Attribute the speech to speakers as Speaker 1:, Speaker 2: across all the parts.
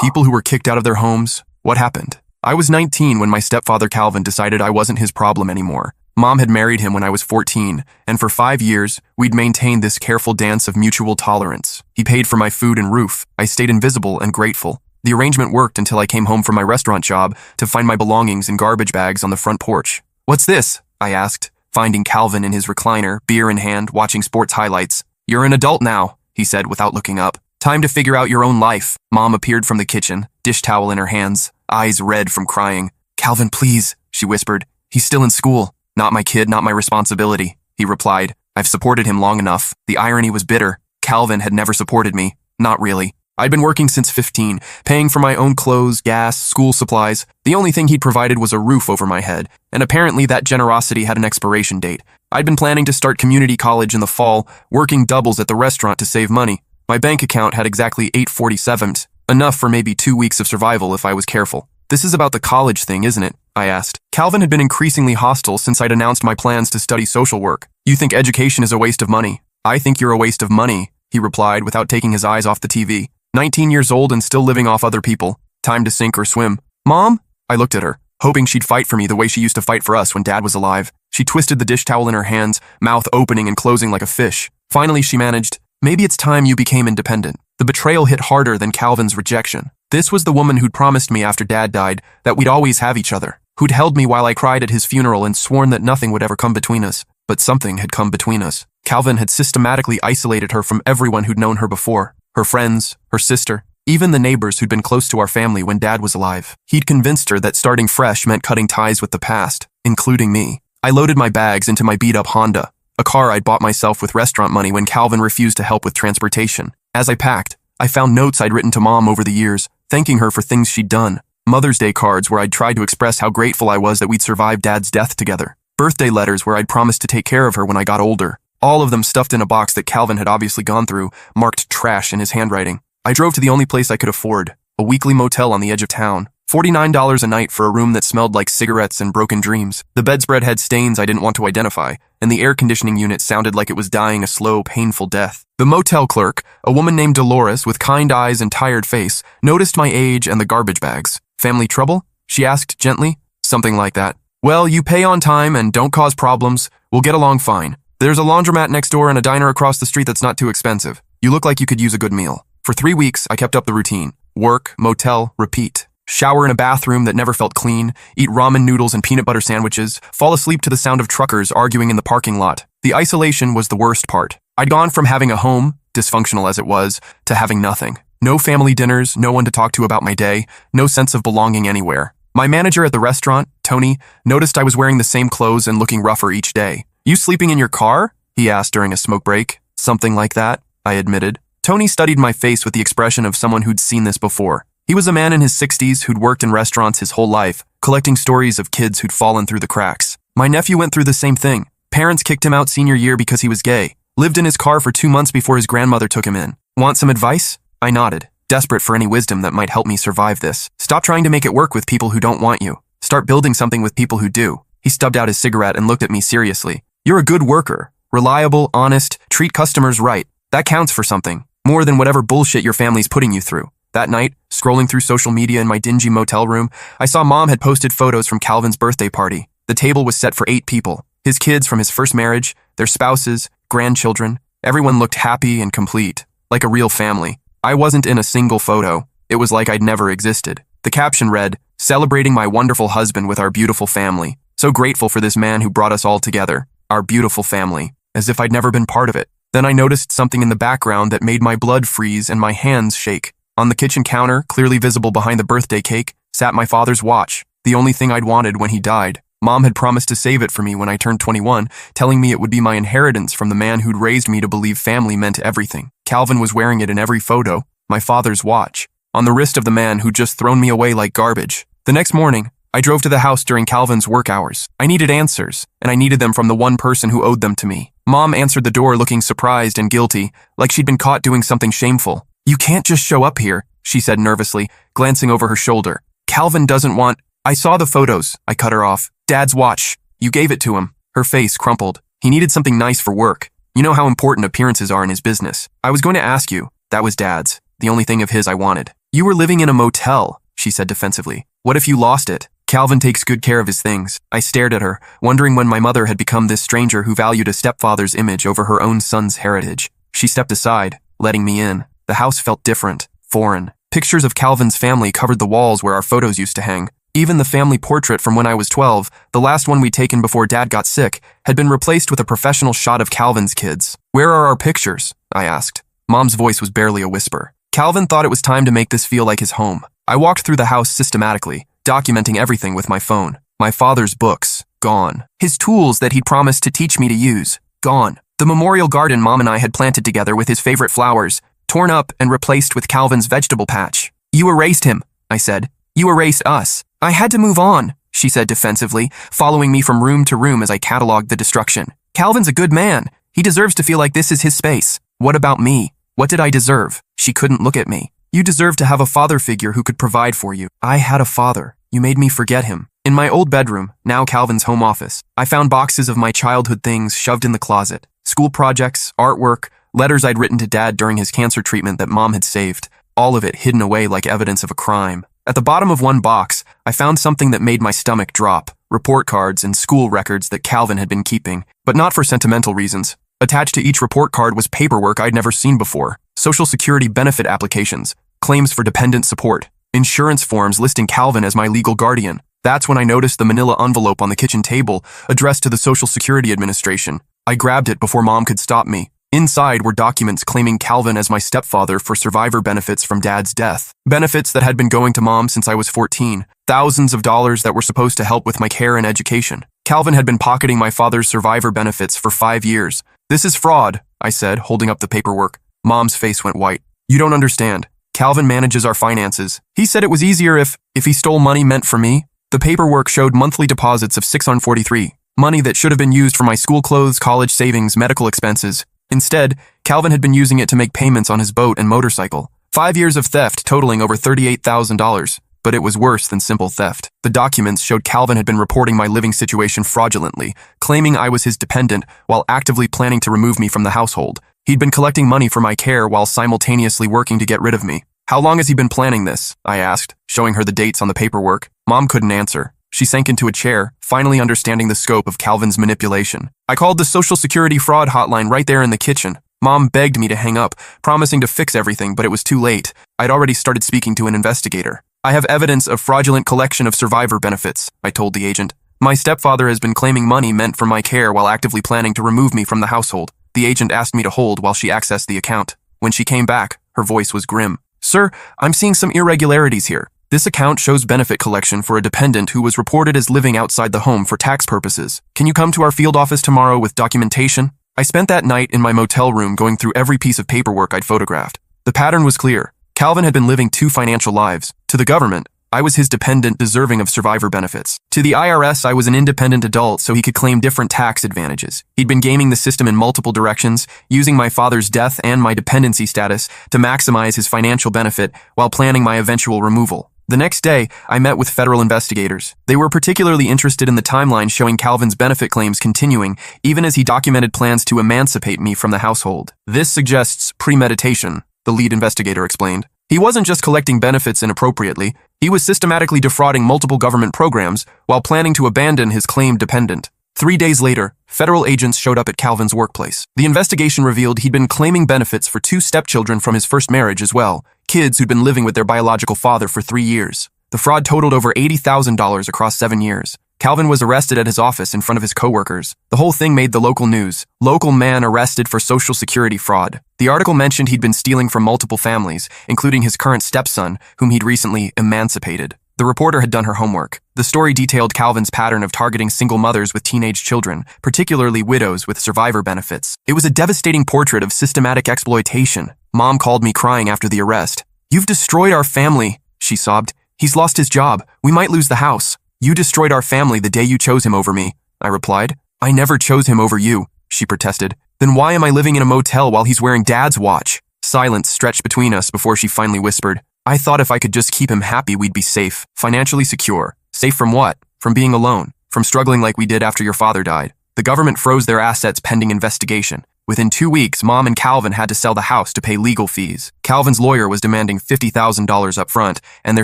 Speaker 1: People who were kicked out of their homes. What happened? I was 19 when my stepfather Calvin decided I wasn't his problem anymore. Mom had married him when I was 14, and for 5 years, we'd maintained this careful dance of mutual tolerance. He paid for my food and roof. I stayed invisible and grateful. The arrangement worked until I came home from my restaurant job to find my belongings in garbage bags on the front porch. "What's this?" I asked, finding Calvin in his recliner, beer in hand, watching sports highlights. "You're an adult now," he said without looking up. "Time to figure out your own life." Mom appeared from the kitchen, dish towel in her hands, eyes red from crying. "Calvin, please," she whispered. "He's still in school." "Not my kid, not my responsibility," he replied. "I've supported him long enough." The irony was bitter. Calvin had never supported me. Not really. I'd been working since 15, paying for my own clothes, gas, school supplies. The only thing he'd provided was a roof over my head, and apparently that generosity had an expiration date. I'd been planning to start community college in the fall, working doubles at the restaurant to save money. My bank account had exactly 847s, enough for maybe 2 weeks of survival if I was careful. "This is about the college thing, isn't it?" I asked. Calvin had been increasingly hostile since I'd announced my plans to study social work. "You think education is a waste of money?" "I think you're a waste of money," he replied without taking his eyes off the TV. 19 years old and still living off other people. Time to sink or swim. "Mom?" I looked at her, hoping she'd fight for me the way she used to fight for us when Dad was alive. She twisted the dish towel in her hands, mouth opening and closing like a fish. Finally, she managed, "Maybe it's time you became independent." The betrayal hit harder than Calvin's rejection. This was the woman who'd promised me after Dad died that we'd always have each other, who'd held me while I cried at his funeral and sworn that nothing would ever come between us. But something had come between us. Calvin had systematically isolated her from everyone who'd known her before. Her friends, her sister, even the neighbors who'd been close to our family when Dad was alive. He'd convinced her that starting fresh meant cutting ties with the past, including me. I loaded my bags into my beat-up Honda, a car I'd bought myself with restaurant money when Calvin refused to help with transportation. As I packed, I found notes I'd written to Mom over the years, thanking her for things she'd done. Mother's Day cards where I'd tried to express how grateful I was that we'd survived Dad's death together. Birthday letters where I'd promised to take care of her when I got older. All of them stuffed in a box that Calvin had obviously gone through, marked trash in his handwriting. I drove to the only place I could afford, a weekly motel on the edge of town. $49 a night for a room that smelled like cigarettes and broken dreams. The bedspread had stains I didn't want to identify, and the air conditioning unit sounded like it was dying a slow, painful death. The motel clerk, a woman named Dolores with kind eyes and tired face, noticed my age and the garbage bags. "Family trouble?" she asked gently. "Something like that." "Well, you pay on time and don't cause problems. We'll get along fine. There's a laundromat next door and a diner across the street that's not too expensive. You look like you could use a good meal." For 3 weeks, I kept up the routine. Work, motel, repeat. Shower in a bathroom that never felt clean, eat ramen noodles and peanut butter sandwiches, fall asleep to the sound of truckers arguing in the parking lot. The isolation was the worst part. I'd gone from having a home, dysfunctional as it was, to having nothing. No family dinners, no one to talk to about my day, no sense of belonging anywhere. My manager at the restaurant, Tony, noticed I was wearing the same clothes and looking rougher each day. "You sleeping in your car?" he asked during a smoke break. "Something like that," I admitted. Tony studied my face with the expression of someone who'd seen this before. He was a man in his 60s who'd worked in restaurants his whole life, collecting stories of kids who'd fallen through the cracks. My nephew went through the same thing. Parents kicked him out senior year because he was gay. Lived in his car for 2 months before his grandmother took him in. "Want some advice?" I nodded, desperate for any wisdom that might help me survive this. "Stop trying to make it work with people who don't want you. Start building something with people who do." He stubbed out his cigarette and looked at me seriously. "You're a good worker. Reliable, honest, treat customers right. That counts for something. More than whatever bullshit your family's putting you through." That night, scrolling through social media in my dingy motel room, I saw Mom had posted photos from Calvin's birthday party. The table was set for 8 people. His kids from his first marriage, their spouses, grandchildren. Everyone looked happy and complete, like a real family. I wasn't in a single photo. It was like I'd never existed. The caption read, "Celebrating my wonderful husband with our beautiful family. So grateful for this man who brought us all together. Our beautiful family." As if I'd never been part of it. Then I noticed something in the background that made my blood freeze and my hands shake. On the kitchen counter, clearly visible behind the birthday cake, sat my father's watch, the only thing I'd wanted when he died. Mom had promised to save it for me when I turned 21, telling me it would be my inheritance from the man who'd raised me to believe family meant everything. Calvin was wearing it in every photo, my father's watch, on the wrist of the man who'd just thrown me away like garbage. The next morning, I drove to the house during Calvin's work hours. I needed answers, and I needed them from the one person who owed them to me. Mom answered the door looking surprised and guilty, like she'd been caught doing something shameful. "You can't just show up here," she said nervously, glancing over her shoulder. "Calvin doesn't want—" "I saw the photos," I cut her off. "Dad's watch. You gave it to him." Her face crumpled. "He needed something nice for work. You know how important appearances are in his business. I was going to ask you. That was Dad's. The only thing of his I wanted." You were living in a motel, she said defensively. What if you lost it? Calvin takes good care of his things. I stared at her, wondering when my mother had become this stranger who valued a stepfather's image over her own son's heritage. She stepped aside, letting me in. The house felt different, foreign. Pictures of Calvin's family covered the walls where our photos used to hang. Even the family portrait from when I was 12, the last one we'd taken before Dad got sick, had been replaced with a professional shot of Calvin's kids. Where are our pictures? I asked. Mom's voice was barely a whisper. Calvin thought it was time to make this feel like his home. I walked through the house systematically, documenting everything with my phone. My father's books, gone. His tools that he'd promised to teach me to use, gone. The memorial garden Mom and I had planted together with his favorite flowers, torn up and replaced with Calvin's vegetable patch. You erased him, I said. You erased us. I had to move on, she said defensively, following me from room to room as I cataloged the destruction. Calvin's a good man. He deserves to feel like this is his space. What about me? What did I deserve? She couldn't look at me. You deserve to have a father figure who could provide for you. I had a father. You made me forget him. In my old bedroom, now Calvin's home office, I found boxes of my childhood things shoved in the closet. School projects, artwork, letters I'd written to Dad during his cancer treatment that Mom had saved. All of it hidden away like evidence of a crime. At the bottom of one box, I found something that made my stomach drop. Report cards and school records that Calvin had been keeping, but not for sentimental reasons. Attached to each report card was paperwork I'd never seen before. Social Security benefit applications, claims for dependent support, insurance forms listing Calvin as my legal guardian. That's when I noticed the manila envelope on the kitchen table, addressed to the Social Security Administration. I grabbed it before Mom could stop me. Inside were documents claiming Calvin as my stepfather for survivor benefits from Dad's death. Benefits that had been going to Mom since I was 14. Thousands of dollars that were supposed to help with my care and education. Calvin had been pocketing my father's survivor benefits for 5 years. This is fraud, I said, holding up the paperwork. Mom's face went white. You don't understand. Calvin manages our finances. He said it was easier if he stole money meant for me. The paperwork showed monthly deposits of $643. Money that should have been used for my school clothes, college savings, medical expenses. Instead, Calvin had been using it to make payments on his boat and motorcycle. 5 years of theft totaling over $38,000. But it was worse than simple theft. The documents showed Calvin had been reporting my living situation fraudulently, claiming I was his dependent while actively planning to remove me from the household. He'd been collecting money for my care while simultaneously working to get rid of me. How long has he been planning this? I asked, showing her the dates on the paperwork. Mom couldn't answer. She sank into a chair, finally understanding the scope of Calvin's manipulation. I called the Social Security fraud hotline right there in the kitchen. Mom begged me to hang up, promising to fix everything, but it was too late. I'd already started speaking to an investigator. I have evidence of fraudulent collection of survivor benefits, I told the agent. My stepfather has been claiming money meant for my care while actively planning to remove me from the household. The agent asked me to hold while she accessed the account. When she came back, her voice was grim. Sir, I'm seeing some irregularities here. This account shows benefit collection for a dependent who was reported as living outside the home for tax purposes. Can you come to our field office tomorrow with documentation? I spent that night in my motel room going through every piece of paperwork I'd photographed. The pattern was clear. Calvin had been living two financial lives. To the government, I was his dependent deserving of survivor benefits. To the IRS, I was an independent adult so he could claim different tax advantages. He'd been gaming the system in multiple directions, using my father's death and my dependency status to maximize his financial benefit while planning my eventual removal. The next day, I met with federal investigators. They were particularly interested in the timeline showing Calvin's benefit claims continuing, even as he documented plans to emancipate me from the household. This suggests premeditation, the lead investigator explained. He wasn't just collecting benefits inappropriately, he was systematically defrauding multiple government programs while planning to abandon his claimed dependent. 3 days later, federal agents showed up at Calvin's workplace. The investigation revealed he'd been claiming benefits for 2 stepchildren from his first marriage as well, kids who'd been living with their biological father for 3 years. The fraud totaled over $80,000 across 7 years. Calvin was arrested at his office in front of his coworkers. The whole thing made the local news. Local man arrested for Social Security fraud. The article mentioned he'd been stealing from multiple families, including his current stepson, whom he'd recently emancipated. The reporter had done her homework. The story detailed Calvin's pattern of targeting single mothers with teenage children, particularly widows with survivor benefits. It was a devastating portrait of systematic exploitation. Mom called me crying after the arrest. "You've destroyed our family," she sobbed. "He's lost his job. We might lose the house." "You destroyed our family the day you chose him over me," I replied. "I never chose him over you," she protested. "Then why am I living in a motel while he's wearing Dad's watch?" Silence stretched between us before she finally whispered, "I thought if I could just keep him happy we'd be safe, financially secure." Safe from what? From being alone, from struggling like we did after your father died. The government froze their assets pending investigation. Within 2 weeks, Mom and Calvin had to sell the house to pay legal fees. Calvin's lawyer was demanding $50,000 up front, and their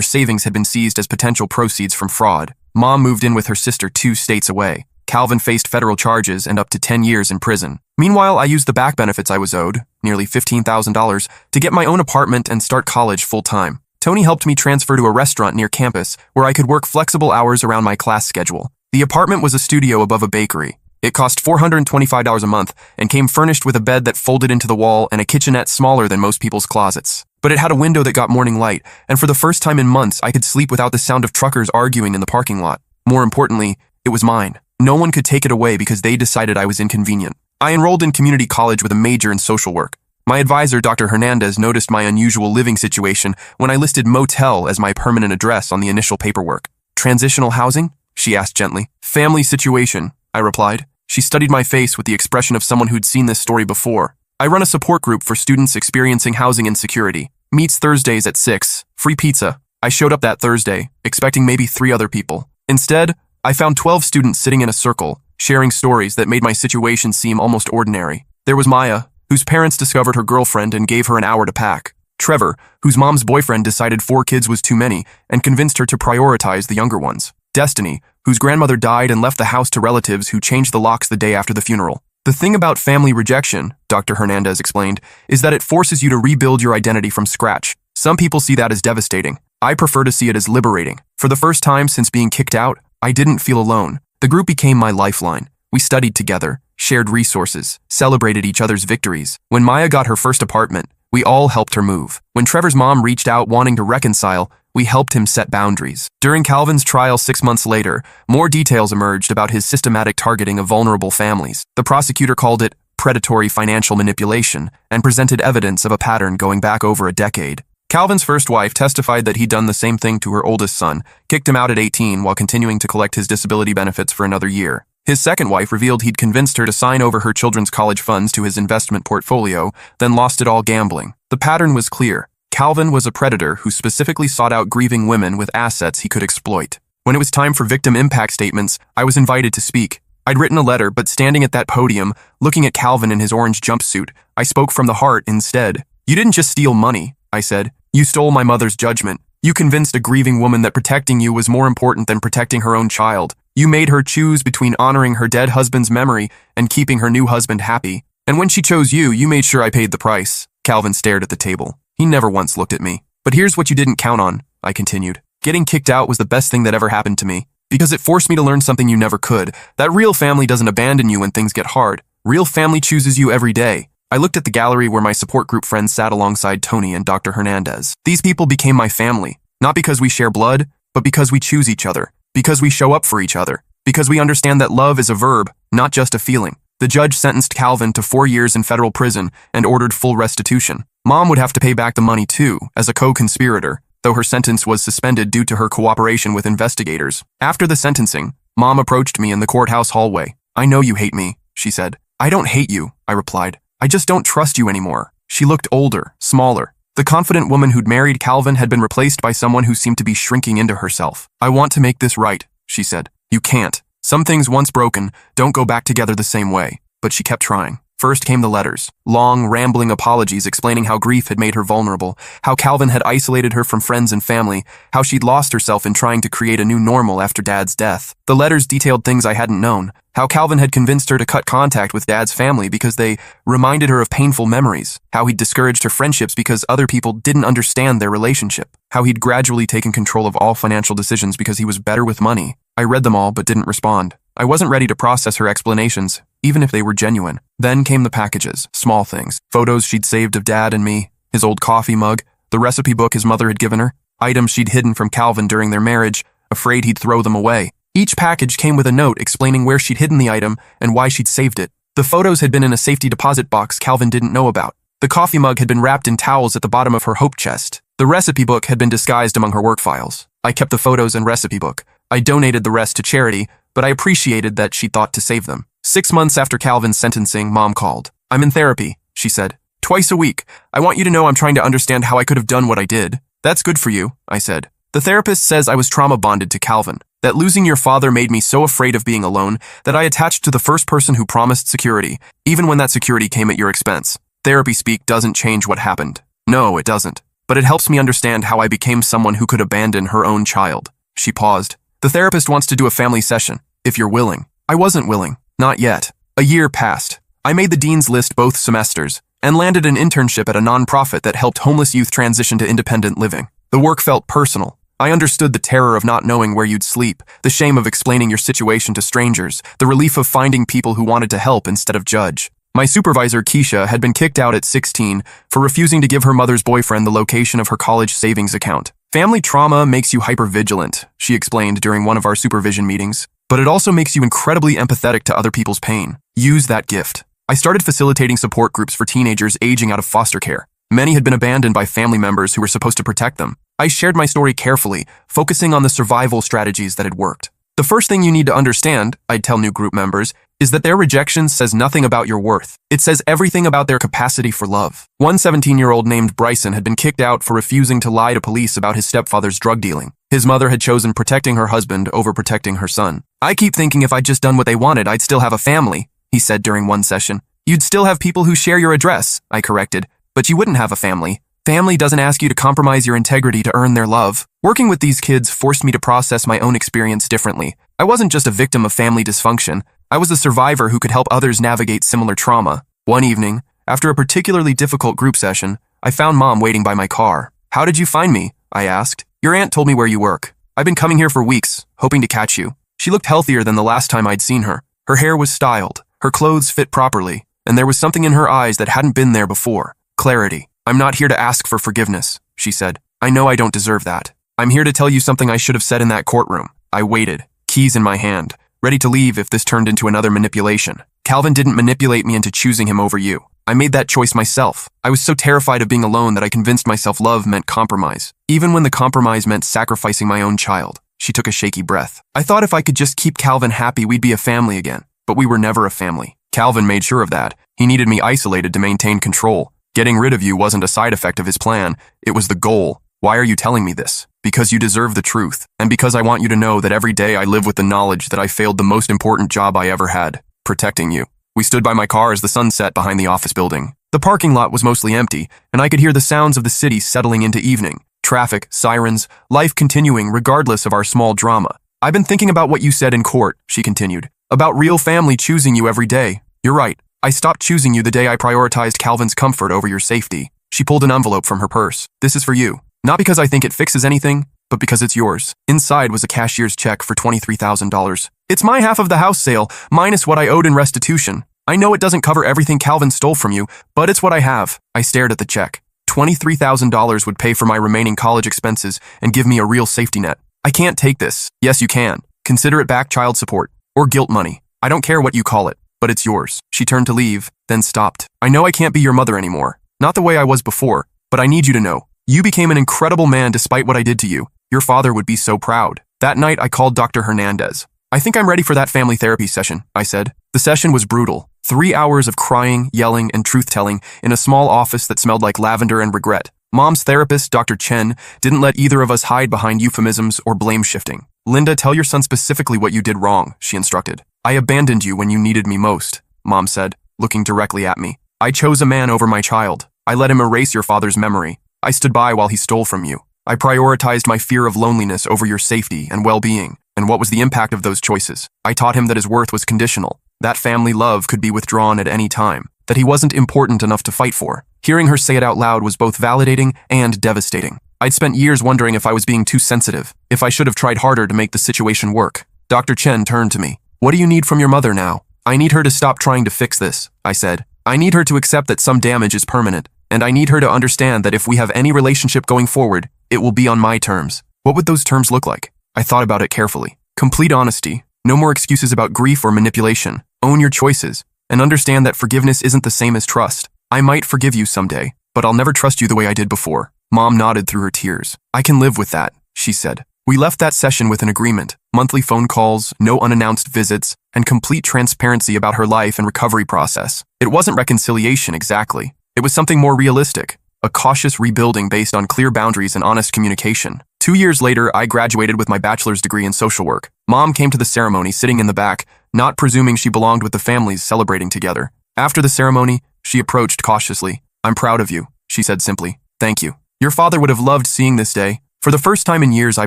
Speaker 1: savings had been seized as potential proceeds from fraud. Mom moved in with her sister 2 states away. Calvin faced federal charges and up to 10 years in prison. Meanwhile, I used the back benefits I was owed, nearly $15,000, to get my own apartment and start college full-time. Tony helped me transfer to a restaurant near campus where I could work flexible hours around my class schedule. The apartment was a studio above a bakery. It cost $425 a month and came furnished with a bed that folded into the wall and a kitchenette smaller than most people's closets. But it had a window that got morning light, and for the first time in months, I could sleep without the sound of truckers arguing in the parking lot. More importantly, it was mine. No one could take it away because they decided I was inconvenient. I enrolled in community college with a major in social work. My advisor, Dr. Hernandez, noticed my unusual living situation when I listed motel as my permanent address on the initial paperwork. Transitional housing? She asked gently. Family situation, I replied. She studied my face with the expression of someone who'd seen this story before. I run a support group for students experiencing housing insecurity. Meets Thursdays at 6. Free pizza. I showed up that Thursday, expecting maybe 3 other people. Instead, I found 12 students sitting in a circle, sharing stories that made my situation seem almost ordinary. There was Maya, whose parents discovered her girlfriend and gave her an hour to pack. Trevor, whose mom's boyfriend decided 4 kids was too many and convinced her to prioritize the younger ones. Destiny, whose grandmother died and left the house to relatives who changed the locks the day after the funeral. The thing about family rejection, Dr. Hernandez explained, is that it forces you to rebuild your identity from scratch. Some people see that as devastating. I prefer to see it as liberating. For the first time since being kicked out, I didn't feel alone. The group became my lifeline. We studied together, shared resources, celebrated each other's victories. When Maya got her first apartment, we all helped her move. When Trevor's mom reached out wanting to reconcile, we helped him set boundaries. During Calvin's trial 6 months later, more details emerged about his systematic targeting of vulnerable families. The prosecutor called it predatory financial manipulation and presented evidence of a pattern going back over a decade. Calvin's first wife testified that he'd done the same thing to her oldest son, kicked him out at 18 while continuing to collect his disability benefits for another year. His second wife revealed he'd convinced her to sign over her children's college funds to his investment portfolio, then lost it all gambling. The pattern was clear. Calvin was a predator who specifically sought out grieving women with assets he could exploit. When it was time for victim impact statements, I was invited to speak. I'd written a letter, but standing at that podium, looking at Calvin in his orange jumpsuit, I spoke from the heart instead. "You didn't just steal money," I said. "You stole my mother's judgment. You convinced a grieving woman that protecting you was more important than protecting her own child. You made her choose between honoring her dead husband's memory and keeping her new husband happy. And when she chose you, you made sure I paid the price." Calvin stared at the table. He never once looked at me. "But here's what you didn't count on," I continued. "Getting kicked out was the best thing that ever happened to me, because it forced me to learn something you never could. That real family doesn't abandon you when things get hard. Real family chooses you every day." I looked at the gallery where my support group friends sat alongside Tony and Dr. Hernandez. These people became my family, not because we share blood, but because we choose each other, because we show up for each other, because we understand that love is a verb, not just a feeling. The judge sentenced Calvin to 4 years in federal prison and ordered full restitution. Mom would have to pay back the money too, as a co-conspirator, though her sentence was suspended due to her cooperation with investigators. After the sentencing, Mom approached me in the courthouse hallway. "I know you hate me," she said. "I don't hate you," I replied. "I just don't trust you anymore." She looked older, smaller. The confident woman who'd married Calvin had been replaced by someone who seemed to be shrinking into herself. "I want to make this right," she said. "You can't. Some things once broken don't go back together the same way." But she kept trying. First came the letters. Long, rambling apologies explaining how grief had made her vulnerable, how Calvin had isolated her from friends and family, how she'd lost herself in trying to create a new normal after Dad's death. The letters detailed things I hadn't known, how Calvin had convinced her to cut contact with Dad's family because they reminded her of painful memories, how he'd discouraged her friendships because other people didn't understand their relationship, how he'd gradually taken control of all financial decisions because he was better with money. I read them all but didn't respond. I wasn't ready to process her explanations, even if they were genuine. Then came the packages, small things, photos she'd saved of Dad and me, his old coffee mug, the recipe book his mother had given her, items she'd hidden from Calvin during their marriage, afraid he'd throw them away. Each package came with a note explaining where she'd hidden the item and why she'd saved it. The photos had been in a safety deposit box Calvin didn't know about. The coffee mug had been wrapped in towels at the bottom of her hope chest. The recipe book had been disguised among her work files. I kept the photos and recipe book. I donated the rest to charity, but I appreciated that she thought to save them. 6 months after Calvin's sentencing, Mom called. "I'm in therapy," she said. "Twice a week. I want you to know I'm trying to understand how I could have done what I did." "That's good for you," I said. The therapist says I was trauma bonded to Calvin, that losing your father made me so afraid of being alone that I attached to the first person who promised security, even when that security came at your expense. Therapy speak doesn't change what happened. No, it doesn't. But it helps me understand how I became someone who could abandon her own child. She paused. The therapist wants to do a family session, if you're willing. I wasn't willing. Not yet. A year passed. I made the dean's list both semesters and landed an internship at a nonprofit that helped homeless youth transition to independent living. The work felt personal. I understood the terror of not knowing where you'd sleep, the shame of explaining your situation to strangers, the relief of finding people who wanted to help instead of judge. My supervisor, Keisha, had been kicked out at 16 for refusing to give her mother's boyfriend the location of her college savings account. Family trauma makes you hypervigilant, she explained during one of our supervision meetings, but it also makes you incredibly empathetic to other people's pain. Use that gift. I started facilitating support groups for teenagers aging out of foster care. Many had been abandoned by family members who were supposed to protect them. I shared my story carefully, focusing on the survival strategies that had worked. The first thing you need to understand, I'd tell new group members, is that their rejection says nothing about your worth. It says everything about their capacity for love. One 17-year-old named Bryson had been kicked out for refusing to lie to police about his stepfather's drug dealing. His mother had chosen protecting her husband over protecting her son. I keep thinking if I'd just done what they wanted, I'd still have a family, he said during one session. You'd still have people who share your address, I corrected, but you wouldn't have a family. Family doesn't ask you to compromise your integrity to earn their love. Working with these kids forced me to process my own experience differently. I wasn't just a victim of family dysfunction. I was a survivor who could help others navigate similar trauma. One evening, after a particularly difficult group session, I found Mom waiting by my car. How did you find me? I asked. Your aunt told me where you work. I've been coming here for weeks, hoping to catch you. She looked healthier than the last time I'd seen her. Her hair was styled, her clothes fit properly, and there was something in her eyes that hadn't been there before. Clarity. I'm not here to ask for forgiveness, she said. I know I don't deserve that. I'm here to tell you something I should have said in that courtroom. I waited, keys in my hand, ready to leave if this turned into another manipulation. Calvin didn't manipulate me into choosing him over you. I made that choice myself. I was so terrified of being alone that I convinced myself love meant compromise, even when the compromise meant sacrificing my own child. She took a shaky breath. I thought if I could just keep Calvin happy, we'd be a family again. But we were never a family. Calvin made sure of that. He needed me isolated to maintain control. Getting rid of you wasn't a side effect of his plan. It was the goal. Why are you telling me this? Because you deserve the truth, and because I want you to know that every day I live with the knowledge that I failed the most important job I ever had, protecting you. We stood by my car as the sun set behind the office building. The parking lot was mostly empty, and I could hear the sounds of the city settling into evening. Traffic, sirens, life continuing regardless of our small drama. I've been thinking about what you said in court, she continued, about real family choosing you every day. You're right. I stopped choosing you the day I prioritized Calvin's comfort over your safety. She pulled an envelope from her purse. This is for you. Not because I think it fixes anything, but because it's yours. Inside was a cashier's check for $23,000. It's my half of the house sale, minus what I owed in restitution. I know it doesn't cover everything Calvin stole from you, but it's what I have. I stared at the check. $23,000 would pay for my remaining college expenses and give me a real safety net. I can't take this. Yes, you can. Consider it back child support or guilt money. I don't care what you call it, but it's yours. She turned to leave, then stopped. I know I can't be your mother anymore. Not the way I was before, but I need you to know. You became an incredible man despite what I did to you. Your father would be so proud. That night, I called Dr. Hernandez. I think I'm ready for that family therapy session, I said. The session was brutal. 3 hours of crying, yelling, and truth-telling in a small office that smelled like lavender and regret. Mom's therapist, Dr. Chen, didn't let either of us hide behind euphemisms or blame shifting. Linda, tell your son specifically what you did wrong, she instructed. I abandoned you when you needed me most, Mom said, looking directly at me. I chose a man over my child. I let him erase your father's memory. I stood by while he stole from you. I prioritized my fear of loneliness over your safety and well-being. And what was the impact of those choices? I taught him that his worth was conditional, that family love could be withdrawn at any time, that he wasn't important enough to fight for. Hearing her say it out loud was both validating and devastating. I'd spent years wondering if I was being too sensitive, if I should have tried harder to make the situation work. Dr. Chen turned to me. What do you need from your mother now? I need her to stop trying to fix this, I said. I need her to accept that some damage is permanent, and I need her to understand that if we have any relationship going forward, it will be on my terms. What would those terms look like? I thought about it carefully. Complete honesty. No more excuses about grief or manipulation. Own your choices, and understand that forgiveness isn't the same as trust. I might forgive you someday, but I'll never trust you the way I did before. Mom nodded through her tears. I can live with that, she said. We left that session with an agreement. Monthly phone calls, no unannounced visits, and complete transparency about her life and recovery process. It wasn't reconciliation exactly. It was something more realistic. A cautious rebuilding based on clear boundaries and honest communication. 2 years later, I graduated with my bachelor's degree in social work. Mom came to the ceremony sitting in the back, not presuming she belonged with the families celebrating together. After the ceremony, she approached cautiously. "I'm proud of you," she said simply. "Thank you. Your father would have loved seeing this day." For the first time in years, I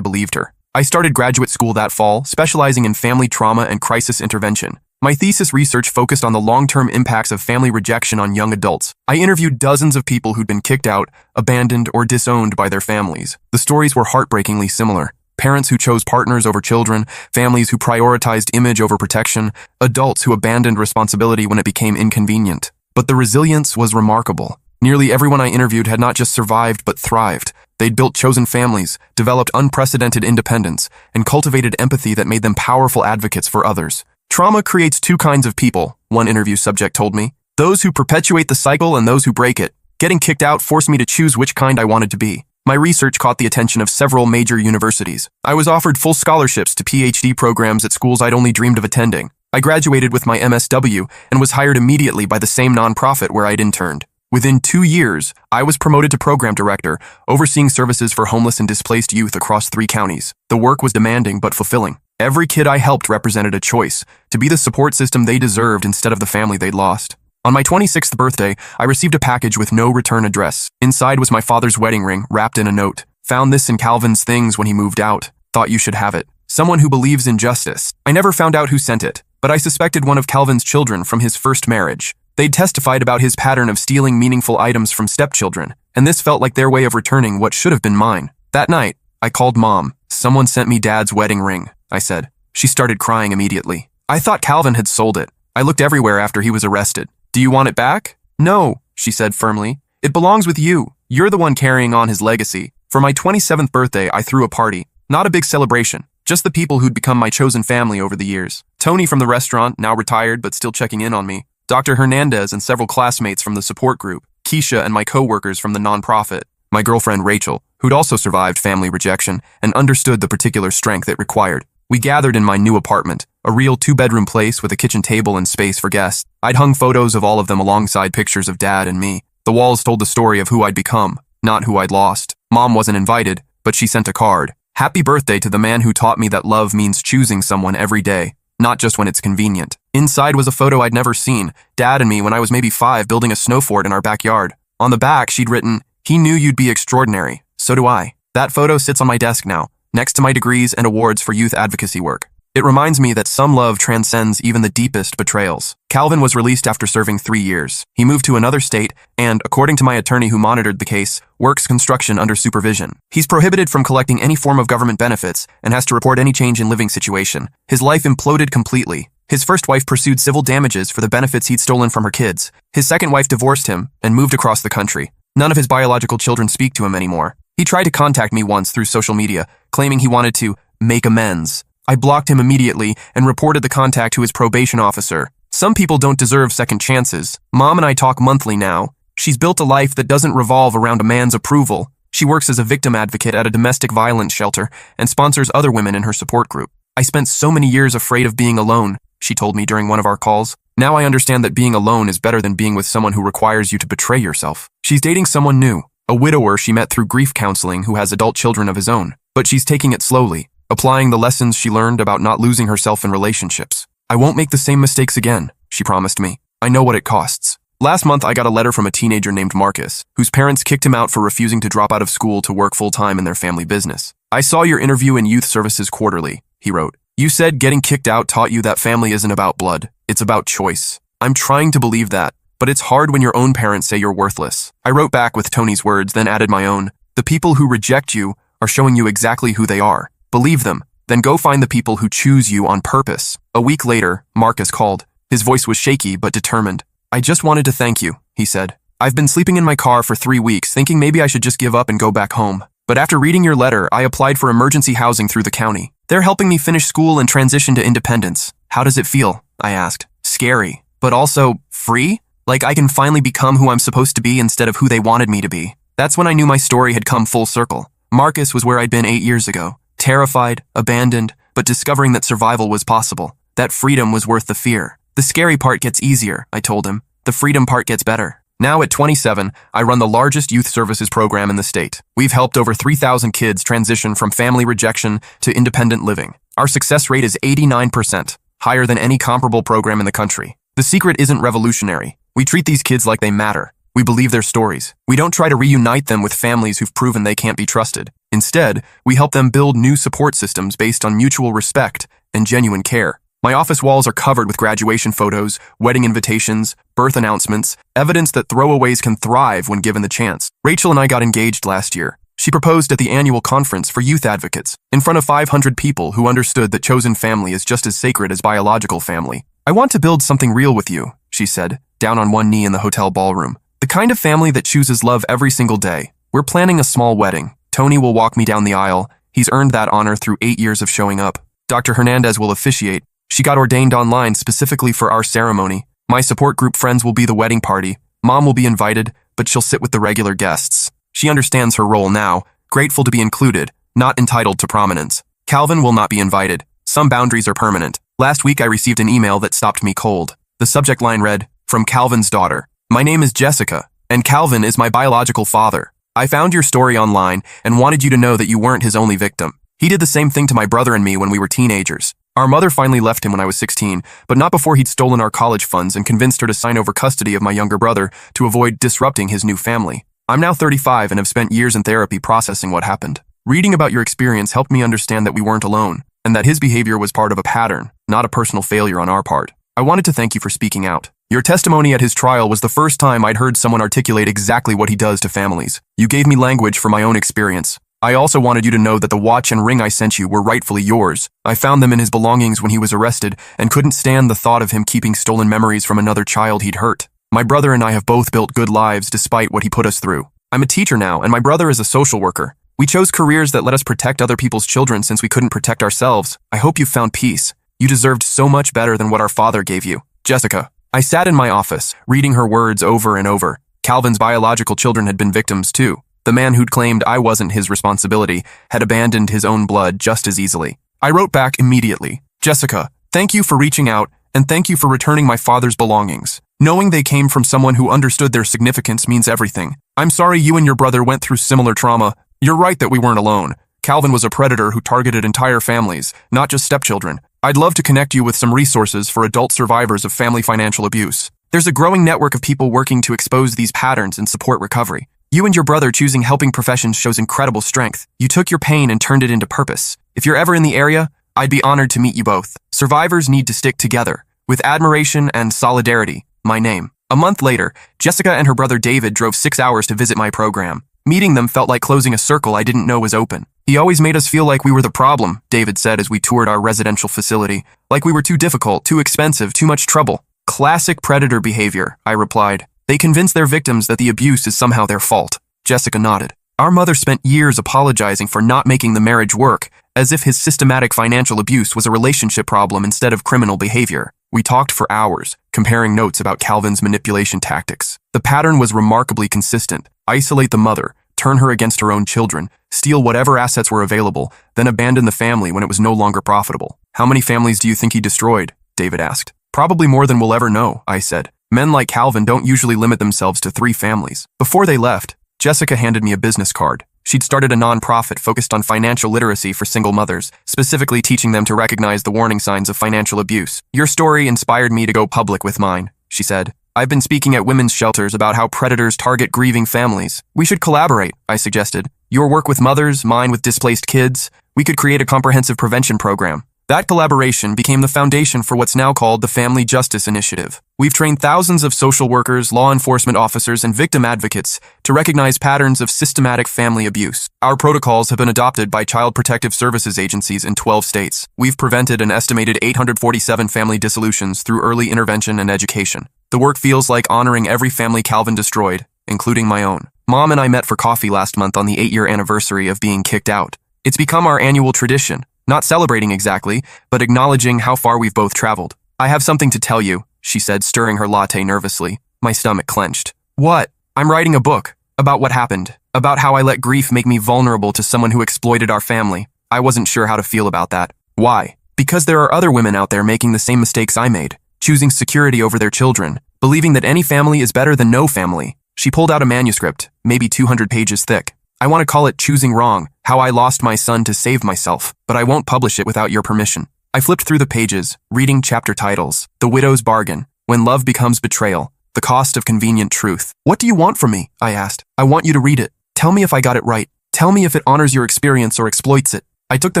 Speaker 1: believed her. I started graduate school that fall, specializing in family trauma and crisis intervention. My thesis research focused on the long-term impacts of family rejection on young adults. I interviewed dozens of people who'd been kicked out, abandoned, or disowned by their families. The stories were heartbreakingly similar. Parents who chose partners over children, families who prioritized image over protection, adults who abandoned responsibility when it became inconvenient. But the resilience was remarkable. Nearly everyone I interviewed had not just survived but thrived. They'd built chosen families, developed unprecedented independence, and cultivated empathy that made them powerful advocates for others. Trauma creates two kinds of people, one interview subject told me. Those who perpetuate the cycle and those who break it. Getting kicked out forced me to choose which kind I wanted to be. My research caught the attention of several major universities. I was offered full scholarships to PhD programs at schools I'd only dreamed of attending. I graduated with my MSW and was hired immediately by the same nonprofit where I'd interned. Within 2 years, I was promoted to program director, overseeing services for homeless and displaced youth across 3 counties. The work was demanding but fulfilling. Every kid I helped represented a choice, to be the support system they deserved instead of the family they'd lost. On my 26th birthday, I received a package with no return address. Inside was my father's wedding ring, wrapped in a note. "Found this in Calvin's things when he moved out. Thought you should have it. Someone who believes in justice." I never found out who sent it, but I suspected one of Calvin's children from his first marriage. They'd testified about his pattern of stealing meaningful items from stepchildren, and this felt like their way of returning what should have been mine. That night, I called Mom. "Someone sent me Dad's wedding ring," I said. She started crying immediately. "I thought Calvin had sold it. I looked everywhere after he was arrested. Do you want it back?" "No," she said firmly. "It belongs with you. You're the one carrying on his legacy." For my 27th birthday, I threw a party. Not a big celebration, just the people who'd become my chosen family over the years. Tony from the restaurant, now retired but still checking in on me. Dr. Hernandez and several classmates from the support group. Keisha and my co-workers from the nonprofit. My girlfriend Rachel, who'd also survived family rejection and understood the particular strength it required. We gathered in my new apartment, a real 2-bedroom place with a kitchen table and space for guests. I'd hung photos of all of them alongside pictures of Dad and me. The walls told the story of who I'd become, not who I'd lost. Mom wasn't invited, but she sent a card. "Happy birthday to the man who taught me that love means choosing someone every day, not just when it's convenient." Inside was a photo I'd never seen, Dad and me when I was maybe 5 building a snow fort in our backyard. On the back, she'd written, "He knew you'd be extraordinary. So do I." That photo sits on my desk now, next to my degrees and awards for youth advocacy work. It reminds me that some love transcends even the deepest betrayals. Calvin was released after serving 3 years. He moved to another state and, according to my attorney who monitored the case, works construction under supervision. He's prohibited from collecting any form of government benefits and has to report any change in living situation. His life imploded completely. His first wife pursued civil damages for the benefits he'd stolen from her kids. His second wife divorced him and moved across the country. None of his biological children speak to him anymore. He tried to contact me once through social media, claiming he wanted to make amends. I blocked him immediately and reported the contact to his probation officer. Some people don't deserve second chances. Mom and I talk monthly now. She's built a life that doesn't revolve around a man's approval. She works as a victim advocate at a domestic violence shelter and sponsors other women in her support group. "I spent so many years afraid of being alone," she told me during one of our calls. "Now I understand that being alone is better than being with someone who requires you to betray yourself." She's dating someone new, a widower she met through grief counseling who has adult children of his own. But she's taking it slowly, applying the lessons she learned about not losing herself in relationships. "I won't make the same mistakes again," she promised me. "I know what it costs." Last month, I got a letter from a teenager named Marcus, whose parents kicked him out for refusing to drop out of school to work full-time in their family business. "I saw your interview in Youth Services Quarterly," he wrote. "You said getting kicked out taught you that family isn't about blood, it's about choice. I'm trying to believe that, but it's hard when your own parents say you're worthless." I wrote back with Tony's words, then added my own. "The people who reject you are showing you exactly who they are. Believe them, then go find the people who choose you on purpose." A week later, Marcus called. His voice was shaky but determined. "I just wanted to thank you," he said. "I've been sleeping in my car for 3 weeks, thinking maybe I should just give up and go back home. But after reading your letter, I applied for emergency housing through the county. They're helping me finish school and transition to independence." "How does it feel?" I asked. "Scary, but also free? Like I can finally become who I'm supposed to be instead of who they wanted me to be." That's when I knew my story had come full circle. Marcus was where I'd been 8 years ago. Terrified, abandoned, but discovering that survival was possible. That freedom was worth the fear. "The scary part gets easier," I told him. "The freedom part gets better." Now at 27, I run the largest youth services program in the state. We've helped over 3,000 kids transition from family rejection to independent living. Our success rate is 89%, higher than any comparable program in the country. The secret isn't revolutionary. We treat these kids like they matter. We believe their stories. We don't try to reunite them with families who've proven they can't be trusted. Instead, we help them build new support systems based on mutual respect and genuine care. My office walls are covered with graduation photos, wedding invitations, birth announcements, evidence that throwaways can thrive when given the chance. Rachel and I got engaged last year. She proposed at the annual conference for youth advocates, in front of 500 people who understood that chosen family is just as sacred as biological family. "I want to build something real with you," she said, down on one knee in the hotel ballroom. "The kind of family that chooses love every single day. We're planning a small wedding. Tony will walk me down the aisle. He's earned that honor through 8 years of showing up. Dr. Hernandez will officiate. She got ordained online specifically for our ceremony. My support group friends will be the wedding party. Mom will be invited, but she'll sit with the regular guests. She understands her role now, grateful to be included, not entitled to prominence. Calvin will not be invited. Some boundaries are permanent. Last week I received an email that stopped me cold. The subject line read, 'From Calvin's daughter. My name is Jessica, and Calvin is my biological father. I found your story online and wanted you to know that you weren't his only victim. He did the same thing to my brother and me when we were teenagers. Our mother finally left him when I was 16, but not before he'd stolen our college funds and convinced her to sign over custody of my younger brother to avoid disrupting his new family. I'm now 35 and have spent years in therapy processing what happened. Reading about your experience helped me understand that we weren't alone, and that his behavior was part of a pattern, not a personal failure on our part. I wanted to thank you for speaking out. Your testimony at his trial was the first time I'd heard someone articulate exactly what he does to families. You gave me language for my own experience. I also wanted you to know that the watch and ring I sent you were rightfully yours. I found them in his belongings when he was arrested and couldn't stand the thought of him keeping stolen memories from another child he'd hurt. My brother and I have both built good lives despite what he put us through. I'm a teacher now, and my brother is a social worker. We chose careers that let us protect other people's children since we couldn't protect ourselves. I hope you found peace. You deserved so much better than what our father gave you. Jessica." I sat in my office, reading her words over and over. Calvin's biological children had been victims too. The man who'd claimed I wasn't his responsibility had abandoned his own blood just as easily. I wrote back immediately, "Jessica, thank you for reaching out, and thank you for returning my father's belongings. Knowing they came from someone who understood their significance means everything. I'm sorry you and your brother went through similar trauma. You're right that we weren't alone. Calvin was a predator who targeted entire families, not just stepchildren. I'd love to connect you with some resources for adult survivors of family financial abuse. There's a growing network of people working to expose these patterns and support recovery. You and your brother choosing helping professions shows incredible strength. You took your pain and turned it into purpose. If you're ever in the area, I'd be honored to meet you both. Survivors need to stick together. With admiration and solidarity, my name." A month later, Jessica and her brother David drove 6 hours to visit my program. Meeting them felt like closing a circle I didn't know was open. "He always made us feel like we were the problem," David said as we toured our residential facility. "Like we were too difficult, too expensive, too much trouble." "Classic predator behavior," I replied. "They convince their victims that the abuse is somehow their fault." Jessica nodded. "Our mother spent years apologizing for not making the marriage work, as if his systematic financial abuse was a relationship problem instead of criminal behavior. We talked for hours, comparing notes about Calvin's manipulation tactics. The pattern was remarkably consistent. Isolate the mother, turn her against her own children, steal whatever assets were available, then abandon the family when it was no longer profitable. "How many families do you think he destroyed?" David asked. "Probably more than we'll ever know," I said. "Men like Calvin don't usually limit themselves to 3 families. Before they left, Jessica handed me a business card. She'd started a nonprofit focused on financial literacy for single mothers, specifically teaching them to recognize the warning signs of financial abuse. "Your story inspired me to go public with mine," she said. "I've been speaking at women's shelters about how predators target grieving families. We should collaborate," I suggested. "Your work with mothers, mine with displaced kids. We could create a comprehensive prevention program." That collaboration became the foundation for what's now called the Family Justice Initiative. We've trained thousands of social workers, law enforcement officers, and victim advocates to recognize patterns of systematic family abuse. Our protocols have been adopted by Child Protective Services agencies in 12 states. We've prevented an estimated 847 family dissolutions through early intervention and education. The work feels like honoring every family Calvin destroyed, including my own. Mom and I met for coffee last month on the 8-year anniversary of being kicked out. It's become our annual tradition. Not celebrating exactly, but acknowledging how far we've both traveled. "I have something to tell you," she said, stirring her latte nervously. My stomach clenched. "What?" "I'm writing a book. About what happened. About how I let grief make me vulnerable to someone who exploited our family." I wasn't sure how to feel about that. "Why?" "Because there are other women out there making the same mistakes I made. Choosing security over their children. believing that any family is better than no family. She pulled out a manuscript, maybe 200 pages thick. I want to call it Choosing Wrong, How I Lost My Son to Save Myself, but I won't publish it without your permission. I flipped through the pages, reading chapter titles: The Widow's Bargain, When Love Becomes Betrayal, The Cost of Convenient Truth. What do you want from me? I asked. I want you to read it. Tell me if I got it right. Tell me if it honors your experience or exploits it. I took the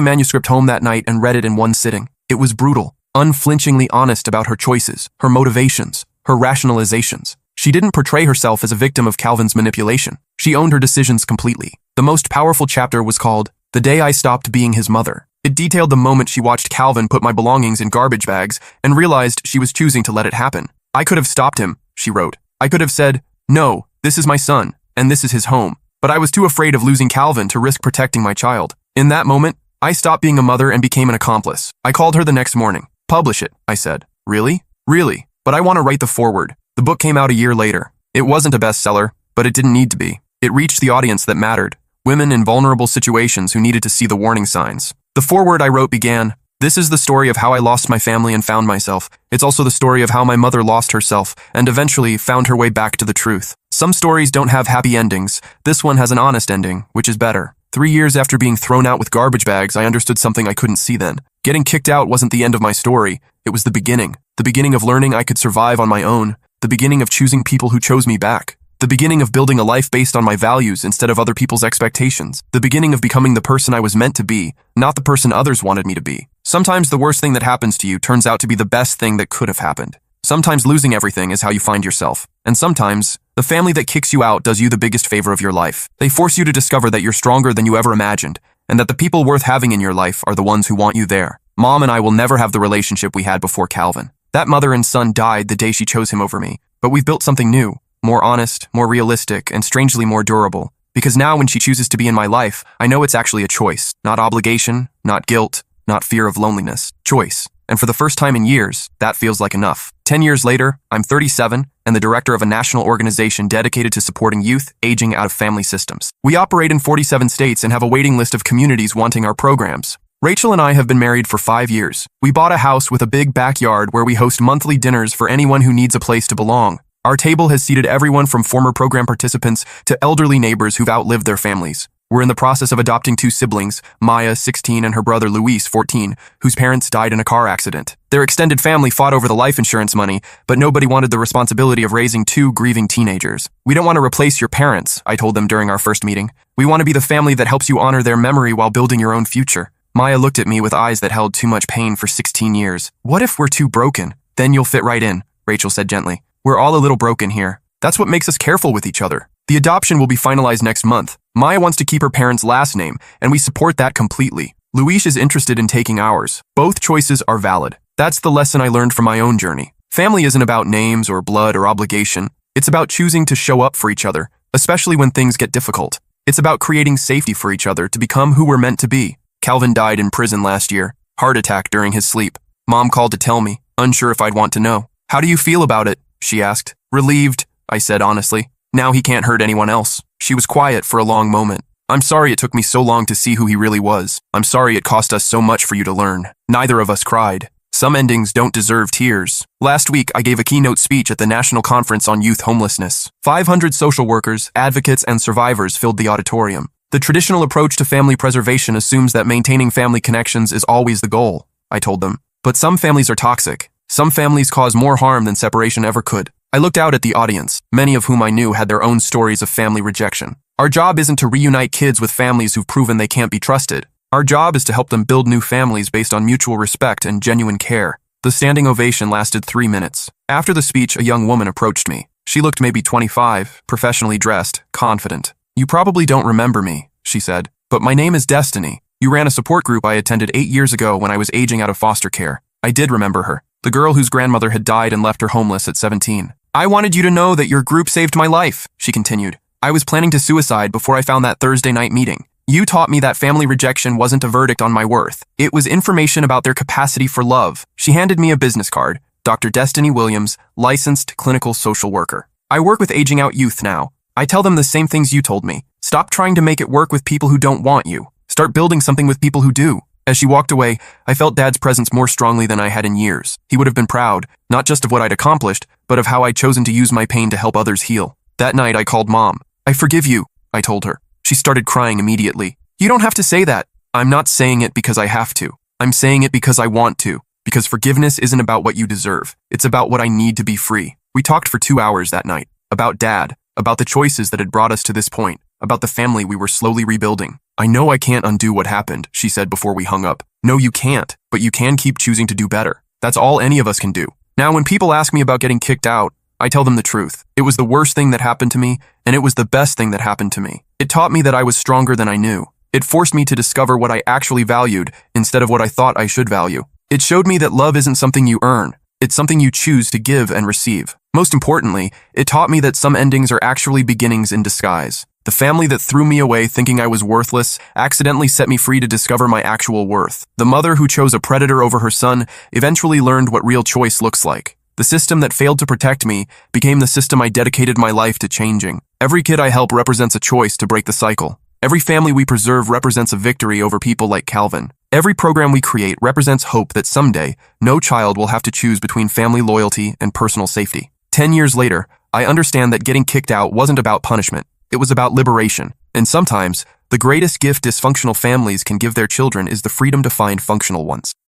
Speaker 1: manuscript home that night and read it in one sitting. It was brutal, unflinchingly honest about her choices, her motivations, her rationalizations. She didn't portray herself as a victim of Calvin's manipulation. She owned her decisions completely. The most powerful chapter was called The Day I Stopped Being His Mother. It detailed the moment she watched Calvin put my belongings in garbage bags and realized she was choosing to let it happen. I could have stopped him, she wrote. I could have said, no, this is my son, and this is his home. But I was too afraid of losing Calvin to risk protecting my child. In that moment, I stopped being a mother and became an accomplice. I called her the next morning. Publish it, I said. Really? Really? But I want to write the foreword. The book came out a year later. It wasn't a bestseller, but it didn't need to be. It reached the audience that mattered, women in vulnerable situations who needed to see the warning signs. The foreword I wrote began, "This is the story of how I lost my family and found myself. It's also the story of how my mother lost herself and eventually found her way back to the truth. Some stories don't have happy endings. This one has an honest ending, which is better. 3 years after being thrown out with garbage bags, I understood something I couldn't see then. Getting kicked out wasn't the end of my story. It was the beginning of learning I could survive on my own, the beginning of choosing people who chose me back, the beginning of building a life based on my values instead of other people's expectations, the beginning of becoming the person I was meant to be, not the person others wanted me to be. Sometimes the worst thing that happens to you turns out to be the best thing that could have happened. Sometimes losing everything is how you find yourself. And sometimes, the family that kicks you out does you the biggest favor of your life. They force you to discover that you're stronger than you ever imagined, and that the people worth having in your life are the ones who want you there. Mom and I will never have the relationship we had before Calvin. That mother and son died the day she chose him over me, but we've built something new, more honest, more realistic, and strangely more durable. Because now when she chooses to be in my life, I know it's actually a choice, not obligation, not guilt, not fear of loneliness. Choice. And for the first time in years, that feels like enough. 10 years later, I'm 37 and the director of a national organization dedicated to supporting youth aging out of family systems. We operate in 47 states and have a waiting list of communities wanting our programs. Rachel and I have been married for 5 years. We bought a house with a big backyard where we host monthly dinners for anyone who needs a place to belong. Our table has seated everyone from former program participants to elderly neighbors who've outlived their families. We're in the process of adopting 2 siblings, Maya, 16, and her brother Luis, 14, whose parents died in a car accident. Their extended family fought over the life insurance money, but nobody wanted the responsibility of raising 2 grieving teenagers. We don't want to replace your parents, I told them during our first meeting. We want to be the family that helps you honor their memory while building your own future. Maya looked at me with eyes that held too much pain for 16 years. What if we're too broken? Then you'll fit right in, Rachel said gently. We're all a little broken here. That's what makes us careful with each other. The adoption will be finalized next month. Maya wants to keep her parents' last name, and we support that completely. Luis is interested in taking ours. Both choices are valid. That's the lesson I learned from my own journey. Family isn't about names or blood or obligation. It's about choosing to show up for each other, especially when things get difficult. It's about creating safety for each other to become who we're meant to be. Calvin died in prison last year, heart attack during his sleep. Mom called to tell me, unsure if I'd want to know. How do you feel about it? She asked. Relieved, I said honestly. Now he can't hurt anyone else. She was quiet for a long moment. I'm sorry it took me so long to see who he really was. I'm sorry it cost us so much for you to learn. Neither of us cried. Some endings don't deserve tears. Last week, I gave a keynote speech at the National Conference on Youth Homelessness. 500 social workers, advocates, and survivors filled the auditorium. The traditional approach to family preservation assumes that maintaining family connections is always the goal, I told them. But some families are toxic. Some families cause more harm than separation ever could. I looked out at the audience, many of whom I knew had their own stories of family rejection. Our job isn't to reunite kids with families who've proven they can't be trusted. Our job is to help them build new families based on mutual respect and genuine care. The standing ovation lasted 3 minutes. After the speech, a young woman approached me. She looked maybe 25, professionally dressed, confident. You probably don't remember me, she said, but my name is Destiny. You ran a support group I attended 8 years ago when I was aging out of foster care. I did remember her, the girl whose grandmother had died and left her homeless at 17. I wanted you to know that your group saved my life, she continued. I was planning to suicide before I found that Thursday night meeting. You taught me that family rejection wasn't a verdict on my worth. It was information about their capacity for love. She handed me a business card, Dr. Destiny Williams, licensed clinical social worker. I work with aging out youth now. I tell them the same things you told me. Stop trying to make it work with people who don't want you. Start building something with people who do. As she walked away, I felt Dad's presence more strongly than I had in years. He would have been proud, not just of what I'd accomplished, but of how I'd chosen to use my pain to help others heal. That night, I called Mom. "I forgive you," I told her. She started crying immediately. "You don't have to say that." "I'm not saying it because I have to. I'm saying it because I want to. Because forgiveness isn't about what you deserve. It's about what I need to be free." We talked for 2 hours that night. About Dad, about the choices that had brought us to this point, about the family we were slowly rebuilding. "I know I can't undo what happened," she said before we hung up. "No, you can't, but you can keep choosing to do better. That's all any of us can do." Now, when people ask me about getting kicked out, I tell them the truth. It was the worst thing that happened to me, and it was the best thing that happened to me. It taught me that I was stronger than I knew. It forced me to discover what I actually valued instead of what I thought I should value. It showed me that love isn't something you earn. It's something you choose to give and receive. Most importantly, it taught me that some endings are actually beginnings in disguise. The family that threw me away thinking I was worthless accidentally set me free to discover my actual worth. The mother who chose a predator over her son eventually learned what real choice looks like. The system that failed to protect me became the system I dedicated my life to changing. Every kid I help represents a choice to break the cycle. Every family we preserve represents a victory over people like Calvin. Every program we create represents hope that someday, no child will have to choose between family loyalty and personal safety. 10 years later, I understand that getting kicked out wasn't about punishment. It was about liberation. And sometimes, the greatest gift dysfunctional families can give their children is the freedom to find functional ones.